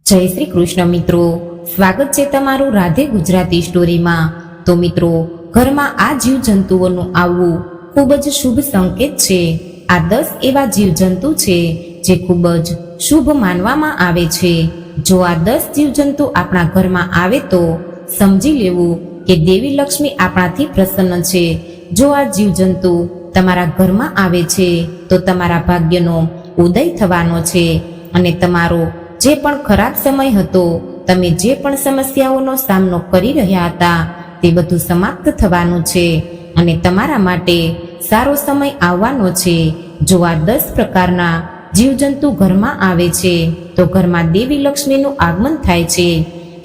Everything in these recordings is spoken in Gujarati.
જય શ્રી કૃષ્ણ મિત્રો, સ્વાગત છે તમારું રાધે ગુજરાતી સ્ટોરીમાં। તો મિત્રો, ઘરમાં આ જીવજંતુઓનું આવવું ખૂબ જ શુભ સંકેત છે। આ 10 એવા જીવજંતુ છે જે ખૂબ જ શુભ માનવામાં આવે છે। જો આ 10 જીવજંતુ આપણા ઘરમાં આવે તો સમજી લેવું કે દેવી લક્ષ્મી આપણાથી પ્રસન્ન છે। જો આ જીવજંતુ તમારા ઘરમાં આવે છે તો તમારા ભાગ્યનો ઉદય થવાનો છે અને તમારો જે પણ ખરાબ સમય હતો, તમે જે પણ સમસ્યાઓનો સામનો કરી રહ્યા હતા તે બધું સમાપ્ત થવાનું છે અને તમારા માટે સારો સમય આવવાનો છે। જો આ 10 પ્રકારના જીવજંતુ ઘરમાં આવે છે તો ઘરમાં દેવી લક્ષ્મીનું આગમન થાય છે।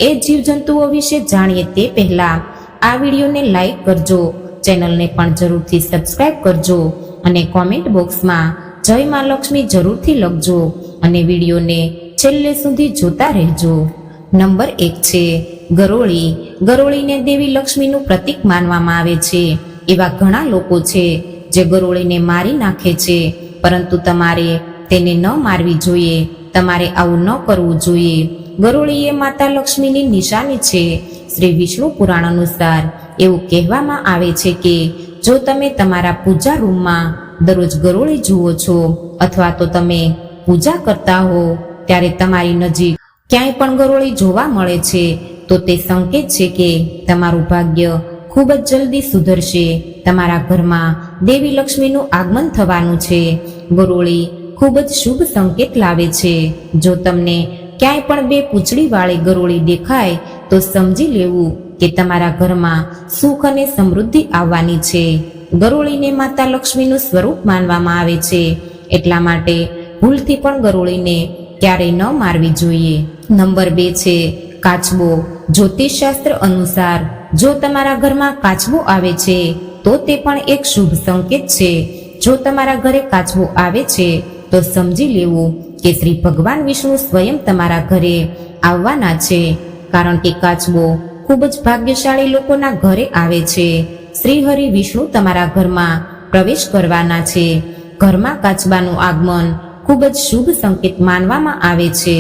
એ જીવજંતુઓ વિશે જાણીએ તે પહેલા આ વિડીયોને લાઈક કરજો, ચેનલને પણ જરૂરથી સબસ્ક્રાઇબ કરજો અને કોમેન્ટ બોક્સમાં જય માં લક્ષ્મી જરૂરથી લખજો અને વિડીયોને છેલ્લે સુધી જોતા રહેજો। નંબર 1 છે ગરોળી। ગરોળીને દેવી લક્ષ્મીનું પ્રતીક માનવામાં આવે છે। એવા ઘણા લોકો છે જે ગરોળીને મારી નાખે છે, પરંતુ તમારે તેને ન મારવી જોઈએ। તમારે આવું ન કરવું જોઈએ। ગરોળી એ માતા લક્ષ્મીની નિશાની છે। શ્રી વિષ્ણુ પુરાણ અનુસાર એવું કહેવામાં આવે છે કે જો તમે તમારા પૂજા રૂમમાં દરરોજ ગરોળી જુઓ છો અથવા તો તમે પૂજા કરતા હો ત્યારે તમારી નજીક ક્યાંય પણ ગરોળી જોવા મળે છે તો તે સંકેત છે કે તમારું ભાગ્ય ખૂબ જ જલ્દી સુધરશે। તમારા ઘરમાં દેવી લક્ષ્મીનું આગમન થવાનું છે। ગરોળી ખૂબ જ શુભ સંકેત લાવે છે। જો તમને ક્યાંય પણ 2 પૂંછડીવાળી ગરોળી દેખાય તો સમજી લેવું કે તમારા ઘરમાં સુખ અને સમૃદ્ધિ આવવાની છે। ગરોળીને માતા લક્ષ્મીનું સ્વરૂપ માનવામાં આવે છે, એટલા માટે ભૂલથી પણ ગરોળીને ક્યારેય ન મારવી જોઈએ। નંબર 2 છે કાચબો। જ્યોતિષશાસ્ત્ર અનુસાર જો તમારા ઘરમાં કાચબો આવે છે તો તે પણ એક શુભ સંકેત છે। જો તમારા ઘરે કાચબો આવે છે તો સમજી લેવું કે શ્રી ભગવાન વિષ્ણુ સ્વયં તમારા ઘરે આવવાના છે, કારણ કે કાચબો ખૂબ જ ભાગ્યશાળી લોકોના ઘરે આવે છે। શ્રી હરિ વિષ્ણુ તમારા ઘરમાં પ્રવેશ કરવાના છે। ઘરમાં કાચબાનું આગમન ખૂબ જ શુભ સંકેત માનવામાં આવે છે।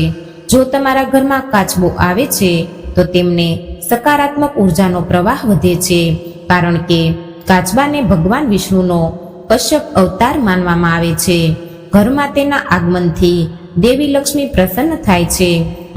જો તમારા ઘરમાં કાચબો આવે છે તો તેમને સકારાત્મક ઉર્જાનો પ્રવાહ વધે છે, કારણ કે કાચબાને ભગવાન વિષ્ણુનો કશ્યપ અવતાર માનવામાં આવે છે। ઘરમાં તેના આગમનથી દેવી લક્ષ્મી પ્રસન્ન થાય છે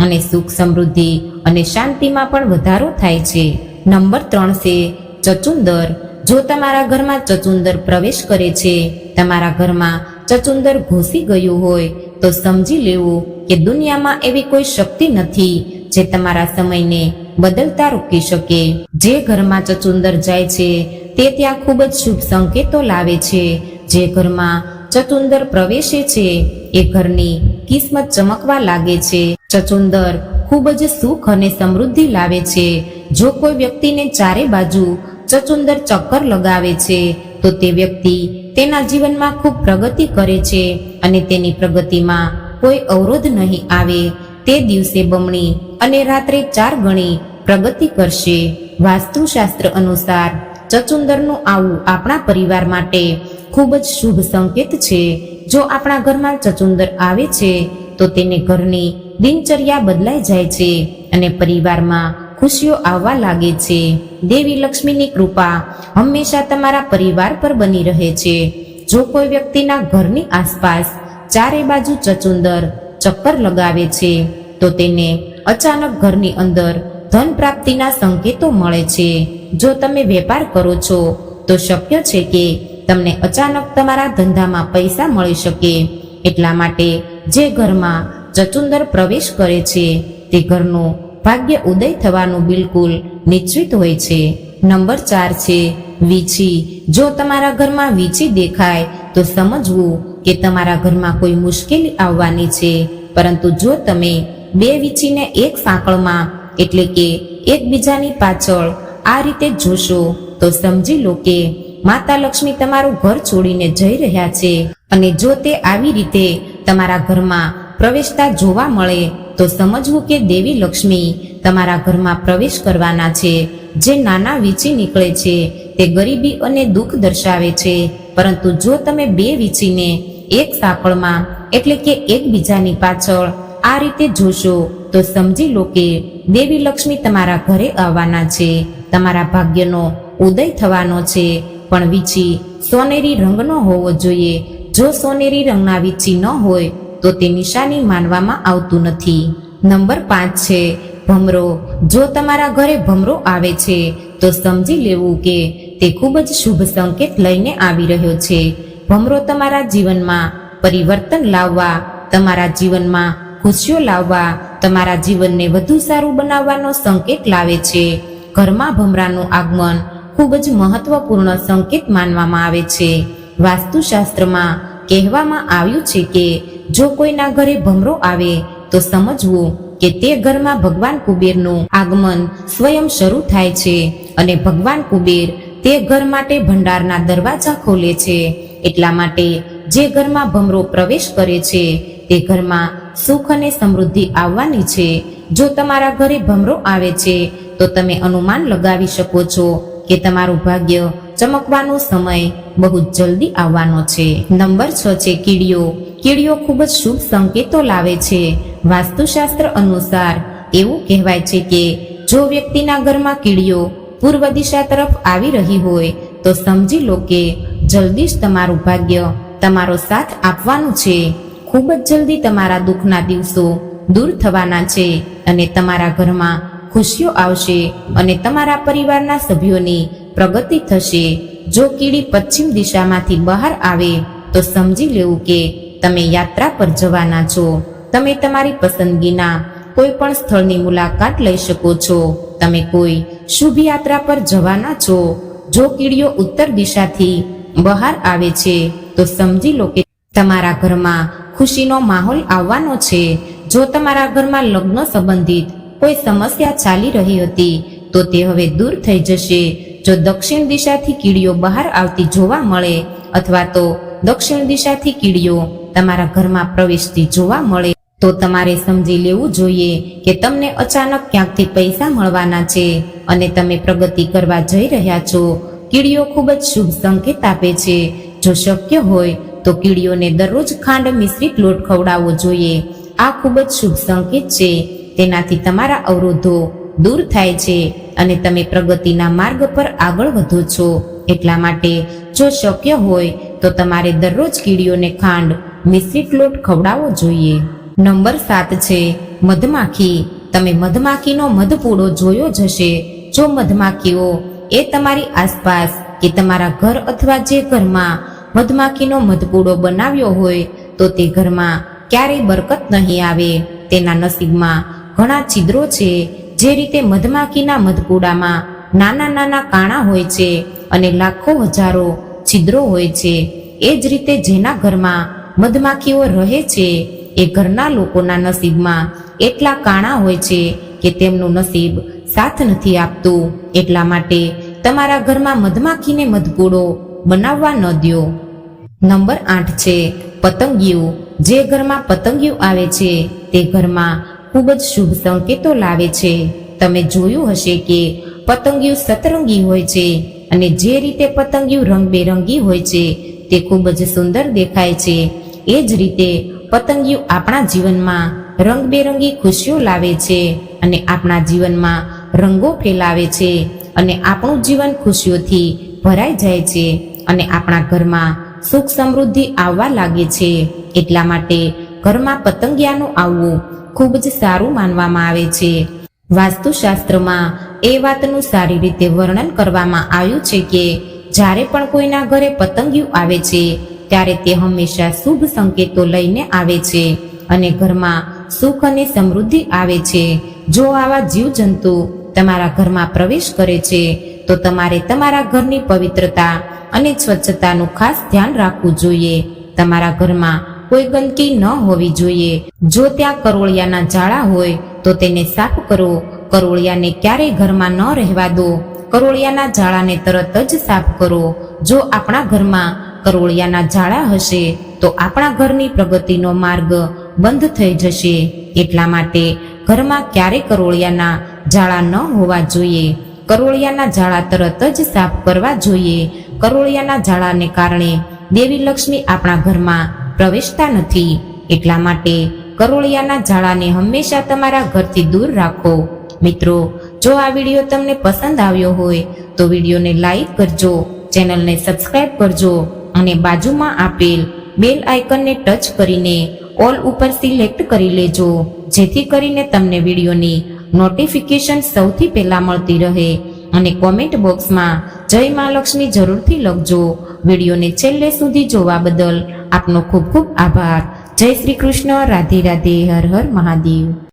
અને સુખ, સમૃદ્ધિ અને શાંતિમાં પણ વધારો થાય છે। નંબર 3 છે ચચુંદર। જો તમારા ઘરમાં ચચુંદર પ્રવેશ કરે છે, તમારા ઘરમાં ચચુંદર ઘૂસી ગયું હોય તો સમજી લેવું કે દુનિયામાં એવી કોઈ શક્તિ નથી જે તમારા સમયને બદલતા રોકી શકે। જે ઘરમાં ચચુંદર જાય છે તે ત્યાં ખૂબ જ શુભ સંકેતો લાવે છે। જે ઘરમાં ચચુંદર પ્રવેશે છે એ ઘરની કિસ્મત ચમકવા લાગે છે। ચચુંદર ખૂબ જ સુખ અને સમૃદ્ધિ લાવે છે। જો કોઈ વ્યક્તિને ચારે બાજુ ચચુંદર ચક્કર લગાવે છે તો તે વ્યક્તિ તેના જીવનમાં ખૂબ પ્રગતિ કરે છે અને તેની પ્રગતિમાં કોઈ અવરોધ નહીં આવે। તે દિવસે બમણી અને રાત્રે 4 ગણી પ્રગતિ કરશે। વાસ્તુશાસ્ત્ર અનુસાર ચચુંદરનું આવવું આપણા પરિવાર માટે ખૂબ જ શુભ સંકેત છે। જો આપણા ઘરમાં ચચુંદર આવે છે તો તેને ઘરની દિનચર્યા બદલાઈ જાય છે અને પરિવારમાં ખુશીઓ આવવા લાગે છે। દેવી લક્ષ્મીની કૃપા હંમેશા તમારા પરિવાર પર બની રહે છે। જો કોઈ વ્યક્તિના ઘરની આસપાસ ચારે બાજુ ચચુંદર ચક્કર લગાવે છે તો તેને અચાનક ઘરની અંદર ધન પ્રાપ્તિના સંકેતો મળે છે। જો તમે વેપાર કરો છો તો શક્ય છે કે તમને અચાનક તમારા ધંધામાં પૈસા મળી શકે। એટલા માટે જે ઘરમાં ચચુંદર પ્રવેશ કરે છે તે ઘરનું ભાગ્ય ઉદય થવાનું બિલકુલ નિશ્ચિત હોય છે। નંબર 4 છે વીછી। જો તમારા ઘરમાં વીછી દેખાય તો સમજવું કે તમારા ઘરમાં કોઈ મુશ્કેલી આવવાની છે, પરંતુ જો તમે 2 વીછીને એક સાંકળમાં એટલે કે એકબીજાની પાછળ આ રીતે જોશો તો સમજી લો કે માતા લક્ષ્મી તમારું ઘર છોડીને જઈ રહ્યા છે। અને જો તે આવી રીતે તમારા ઘરમાં પ્રવેશતા જોવા મળે તો સમજવું કે દેવી લક્ષ્મી તમારા ઘરમાં પ્રવેશ કરવાના છે। જે નાના વીછી નીકળે છે તે ગરીબી અને દુઃખ દર્શાવે છે, પરંતુ જો તમે 2 વીછીને એક સાંકળમાં એટલે કે એકબીજાની પાછળ આ રીતે જોશો તો સમજી લો કે દેવી લક્ષ્મી તમારા ઘરે આવવાના છે, તમારા ભાગ્યનો ઉદય થવાનો છે. પણ વીછી સોનેરી રંગનો હોવો જોઈએ. જો સોનેરી રંગના વીછી ન હોય તો તે નિશાની માનવામાં આવતું નથી. નંબર 5 છે ભમરો. જો તમારા ઘરે ભમરો આવે છે તો સમજી લેવું કે તે ખૂબ જ શુભ સંકેત લઈને આવી રહ્યો છે. ભમરો તમારા જીવનમાં પરિવર્તન લાવવા, તમારા જીવનમાં ખુશીઓ લાવવા, તમારા જીવનને વધુ સારું બનાવવાનો સંકેત લાવે છે. ઘરમાં ભમરાનું આગમન ખૂબ જ મહત્વપૂર્ણ સંકેત માનવામાં આવે છે. વાસ્તુશાસ્ત્રમાં કહેવામાં આવ્યું છે કે જો કોઈના ઘરે ભમરો આવે તો સમજવું કે તે ઘરમાં ભગવાન કુબેરનું આગમન સ્વયં શરૂ થાય છે અને ભગવાન કુબેર તે ઘર માટે ભંડારના દરવાજા ખોલે છે. એટલા માટે જે ઘરમાં ભમરો પ્રવેશ કરે છે તે ઘરમાં સુખ અને સમૃદ્ધિ આવવાની છે. જો તમારા ઘરે ભમરો આવે છે તો તમે અનુમાન લગાવી શકો છો કે તમારું ભાગ્ય ચમકવાનો સમય બહુ જ જલ્દી આવવાનો છે. નંબર 6 છે કીડીઓ. કીડીઓ ખૂબ જ શુભ સંકેતો લાવે છે. વાસ્તુશાસ્ત્ર અનુસાર એવું કહેવાય છે કે જો વ્યક્તિના ઘરમાં કીડીઓ પૂર્વ દિશા તરફ આવી રહી હોય તો સમજી લો કે જલ્દી જ તમારું ભાગ્ય તમારો સાથ આપવાનું છે. ખૂબ જ જલ્દી તમારા દુઃખના દિવસો દૂર થવાના છે અને તમારા ઘરમાં ખુશીઓ આવશે અને તમારા પરિવારના સભ્યોની પ્રગતિ થશે. જો કીડી પશ્ચિમ દિશામાંથી બહાર આવે તો સમજી લેવું કે તમે યાત્રા પર જવાના છો. તમે તમારી પસંદગીના કોઈ પણ સ્થળની મુલાકાત લઈ શકો છો. તમે કોઈ શુભ યાત્રા પર જવાના છો. જો કીડીઓ ઉત્તર દિશાથી બહાર આવે છે તો સમજી લો કે તમારા ઘરમાં ખુશીનો માહોલ આવવાનો છે. જો તમારા ઘરમાં લગ્ન સંબંધિત કોઈ સમસ્યા ચાલી રહી હતી તો તે હવે દૂર થઈ જશે. જો દક્ષિણ દિશાથી કીડીઓ બહાર આવતી જોવા મળે અથવા તો દક્ષિણ દિશાથી કીડીઓ તમારા ઘરમાં પ્રવેશતી જોવા મળે તો તમારે સમજી લેવું જોઈએ કે તમને અચાનક ક્યાંકથી પૈસા મળવાના છે અને તમે પ્રગતિ કરવા જઈ રહ્યા છો. કીડીઓ ખૂબ જ શુભ સંકેત આપે છે. જો શક્ય હોય તો કીડીઓને દરરોજ ખાંડ મિશ્રિત લોટ ખવડાવવો જોઈએ. આ ખૂબ જ શુભ સંકેત છે. તેનાથી તમારા અવરોધો દૂર થાય છે અને તમે પ્રગતિના માર્ગ પર આગળ વધો છો. એટલા માટે જો શક્ય હોય તો તમારે દરરોજ કીડીઓને ખાંડ મિશ્રિત લોટ ખવડાવવો જોઈએ. નંબર 7 છે મધમાખી. તમે મધમાખીનો મધપૂડો જોયો જ હશે. જો મધમાખીઓ એ તમારી આસપાસ કે તમારા ઘર અથવા જે ઘરમાં મધમાખીનો મધપૂડો બનાવ્યો હોય તો તે ઘરમાં ક્યારેય બરકત નહીં આવે. તેના નસીબમાં ઘણા છિદ્રો છે. જે રીતે મધમાખીના મધપૂડામાં નાના નાના કાણા હોય છે અને લાખો હજારો છિદ્રો હોય છે, એ જ રીતે જેના ઘરમાં મધમાખીઓ રહે છે એ ઘરના લોકોના નસીબમાં એટલા કાણા હોય છે કે તેમનું નસીબ સાથ નથી આપતું. એટલા માટે તમારા ઘરમાં મધમાખીને મધપૂડો બનાવવા ન દો. નંબર 8 છે પતંગિયું. જે ઘરમાં પતંગિયું આવે છે તે ઘરમાં ખૂબ જ શુભ સંકેતો લાવે છે. તમે જોયું હશે કે પતંગિયું સતરંગી હોય છે અને જે રીતે પતંગિયું રંગબેરંગી હોય છે તે ખૂબ જ સુંદર દેખાય છે. એ જ રીતે પતંગિયું આપણા જીવનમાં રંગબેરંગી ખુશીઓ લાવે છે અને આપણા જીવનમાં રંગો ફેલાવે છે અને આપણું જીવન ખુશીઓથી ભરાઈ જાય છે અને આપણા ઘરમાં સુખ સમૃદ્ધિ આવવા લાગે છે. એટલા માટે ઘરમાં પતંગિયાનું આવવું ખૂબ જ સારું માનવામાં આવે છે. વાસ્તુશાસ્ત્રમાં એ વાતનું સારી રીતે વર્ણન કરવામાં આવ્યું છે કે જ્યારે પણ કોઈના ઘરે પતંગિયું આવે છે ત્યારે તે હંમેશા શુભ સંકેતો લઈને આવે છે અને ઘરમાં સુખ અને સમૃદ્ધિ આવે છે. જો આવા જીવજંતુ તમારા ઘરમાં પ્રવેશ કરે છે તો તમારે તમારા ઘરની પવિત્રતા અને સ્વચ્છતાનું ખાસ ધ્યાન રાખવું જોઈએ. તમારા ઘરમાં કોઈ ગંદકી ન હોવી જોઈએ. જો ત્યાં કરોળિયાના જાળા હોય તો તેને સાફ કરો. કરોળિયાને ક્યારેય ઘરમાં ન રહેવા દો. કરોળિયાના જાળાને તરત જ સાફ કરો. જો આપણા ઘરમાં કરોળિયાના જાળા હશે તો આપણા ઘરની પ્રગતિનો માર્ગ બંધ થઈ જશે. એટલા માટે ઘરમાં ક્યારેય કરોળિયાના જાળા ન હોવા જોઈએ. કરોળિયાના જાળા તરત જ સાફ કરવા જોઈએ. કરોળિયાના જાળાને કારણે દેવી લક્ષ્મી આપણા ઘરમાં પ્રવેશતા નથી. એટલા માટે કરોળિયાના ઝાડાને હંમેશા તમારા ઘરથી દૂર રાખો. મિત્રો, જો આ વિડીયો તમને પસંદ આવ્યો હોય તો વિડીયોને લાઈક કરજો, ચેનલને સબસ્ક્રાઇબ કરજો અને બાજુમાં આપેલ બેલ આઇકનને ટચ કરીને ઓલ ઉપર સિલેક્ટ કરી લેજો, જેથી કરીને તમને વિડીયોની નોટિફિકેશન સૌથી પહેલા મળતી રહે. અને કોમેન્ટ બોક્સમાં જય મા લક્ષ્મી જરૂરથી લખજો. વિડીયોને છેલ્લે સુધી જોવા બદલ આપનો ખૂબ ખૂબ આભાર. જય શ્રી કૃષ્ણ. રાધે રાધે. હર હર મહાદેવ.